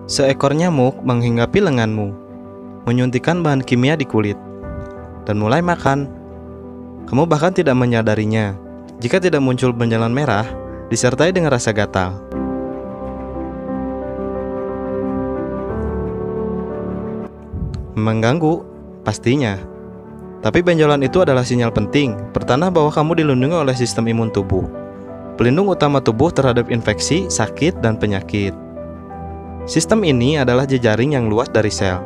Seekor nyamuk menghinggapi lenganmu, menyuntikkan bahan kimia di kulit, dan mulai makan. Kamu bahkan tidak menyadarinya jika tidak muncul benjolan merah disertai dengan rasa gatal. Mengganggu, pastinya. Tapi benjolan itu adalah sinyal penting, pertanda bahwa kamu dilindungi oleh sistem imun tubuh. Pelindung utama tubuh terhadap infeksi, sakit, dan penyakit. Sistem ini adalah jejaring yang luas dari sel,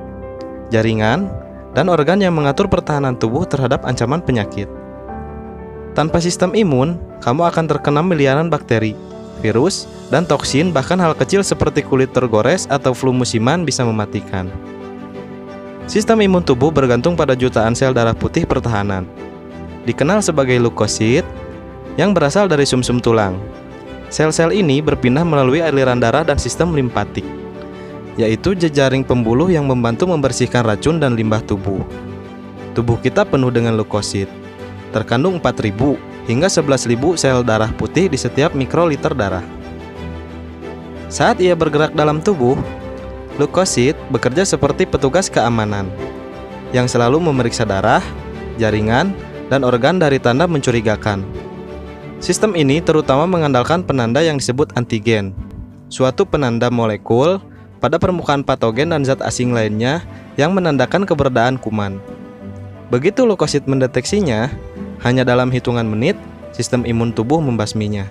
jaringan, dan organ yang mengatur pertahanan tubuh terhadap ancaman penyakit. Tanpa sistem imun, kamu akan terkena miliaran bakteri, virus, dan toksin, bahkan hal kecil seperti kulit tergores atau flu musiman bisa mematikan. Sistem imun tubuh bergantung pada jutaan sel darah putih pertahanan, dikenal sebagai leukosit, yang berasal dari sumsum tulang. Sel-sel ini berpindah melalui aliran darah dan sistem limpatik, yaitu jejaring pembuluh yang membantu membersihkan racun dan limbah tubuh. Tubuh kita penuh dengan leukosit. Terkandung 4.000 hingga 11.000 sel darah putih di setiap mikroliter darah. Saat ia bergerak dalam tubuh, leukosit bekerja seperti petugas keamanan yang selalu memeriksa darah, jaringan, dan organ dari tanda mencurigakan. Sistem ini terutama mengandalkan penanda yang disebut antigen, suatu penanda molekul pada permukaan patogen dan zat asing lainnya yang menandakan keberadaan kuman. Begitu leukosit mendeteksinya, hanya dalam hitungan menit, sistem imun tubuh membasminya.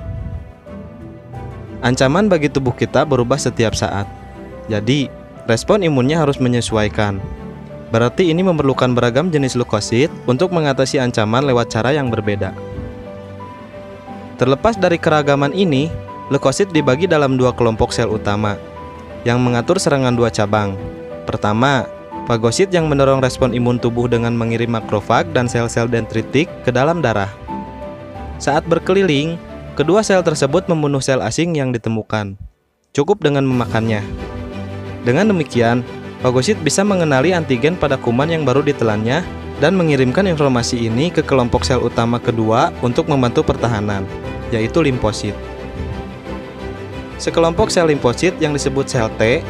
Ancaman bagi tubuh kita berubah setiap saat. Jadi, respon imunnya harus menyesuaikan. Berarti ini memerlukan beragam jenis leukosit untuk mengatasi ancaman lewat cara yang berbeda. Terlepas dari keragaman ini, leukosit dibagi dalam dua kelompok sel utama yang mengatur serangan dua cabang. Pertama, fagosit yang mendorong respon imun tubuh dengan mengirim makrofag dan sel-sel dendritik ke dalam darah. Saat berkeliling, kedua sel tersebut membunuh sel asing yang ditemukan. Cukup dengan memakannya. Dengan demikian, fagosit bisa mengenali antigen pada kuman yang baru ditelannya dan mengirimkan informasi ini ke kelompok sel utama kedua untuk membantu pertahanan, yaitu limfosit. Sekelompok sel limfosit yang disebut sel T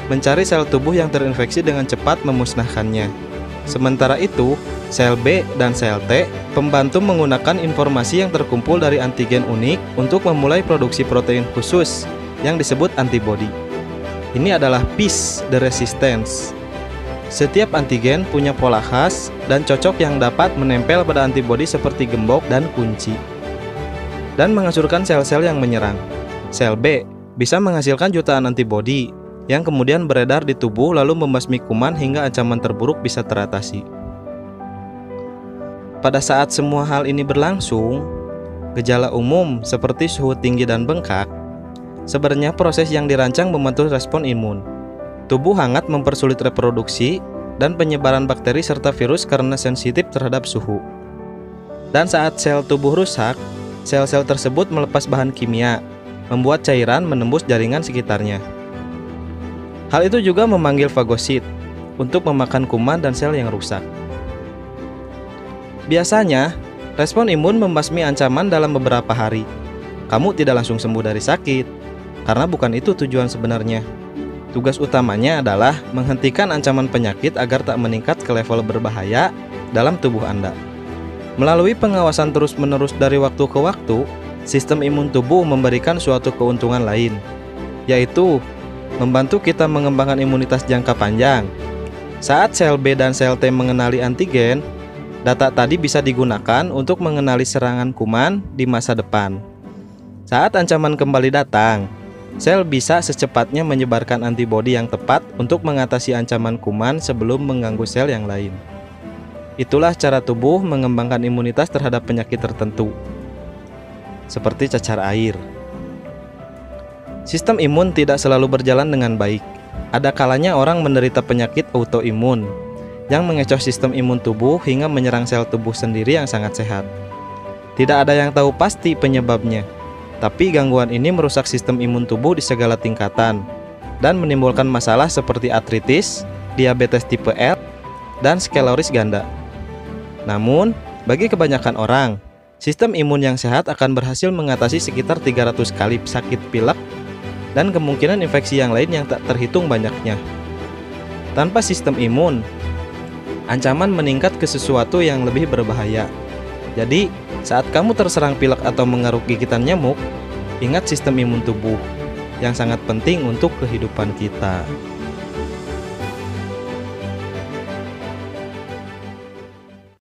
mencari sel tubuh yang terinfeksi dengan cepat memusnahkannya. Sementara itu, sel B dan sel T pembantu menggunakan informasi yang terkumpul dari antigen unik untuk memulai produksi protein khusus yang disebut antibodi. Ini adalah piece de resistance. Setiap antigen punya pola khas dan cocok yang dapat menempel pada antibodi seperti gembok dan kunci, dan menghancurkan sel-sel yang menyerang. Sel B bisa menghasilkan jutaan antibodi yang kemudian beredar di tubuh lalu membasmi kuman hingga ancaman terburuk bisa teratasi. Pada saat semua hal ini berlangsung, gejala umum seperti suhu tinggi dan bengkak sebenarnya proses yang dirancang membantu respon imun. Tubuh hangat mempersulit reproduksi dan penyebaran bakteri serta virus karena sensitif terhadap suhu. Dan saat sel tubuh rusak, sel-sel tersebut melepas bahan kimia, membuat cairan menembus jaringan sekitarnya. Hal itu juga memanggil fagosit untuk memakan kuman dan sel yang rusak. Biasanya, respon imun membasmi ancaman dalam beberapa hari. Kamu tidak langsung sembuh dari sakit, karena bukan itu tujuan sebenarnya. Tugas utamanya adalah menghentikan ancaman penyakit agar tak meningkat ke level berbahaya dalam tubuh Anda. Melalui pengawasan terus-menerus dari waktu ke waktu, sistem imun tubuh memberikan suatu keuntungan lain, yaitu membantu kita mengembangkan imunitas jangka panjang. Saat sel B dan sel T mengenali antigen, data tadi bisa digunakan untuk mengenali serangan kuman di masa depan. Saat ancaman kembali datang, sel bisa secepatnya menyebarkan antibodi yang tepat untuk mengatasi ancaman kuman sebelum mengganggu sel yang lain. Itulah cara tubuh mengembangkan imunitas terhadap penyakit tertentu, seperti cacar air. Sistem imun tidak selalu berjalan dengan baik. Ada kalanya orang menderita penyakit autoimun yang mengecoh sistem imun tubuh hingga menyerang sel tubuh sendiri yang sangat sehat. Tidak ada yang tahu pasti penyebabnya, tapi gangguan ini merusak sistem imun tubuh di segala tingkatan dan menimbulkan masalah seperti artritis, diabetes tipe L, dan sklerosis ganda. Namun, bagi kebanyakan orang, sistem imun yang sehat akan berhasil mengatasi sekitar 300 kali sakit pilek dan kemungkinan infeksi yang lain yang tak terhitung banyaknya. Tanpa sistem imun, ancaman meningkat ke sesuatu yang lebih berbahaya. Jadi, saat kamu terserang pilek atau mengeruk gigitan nyamuk, ingat sistem imun tubuh yang sangat penting untuk kehidupan kita.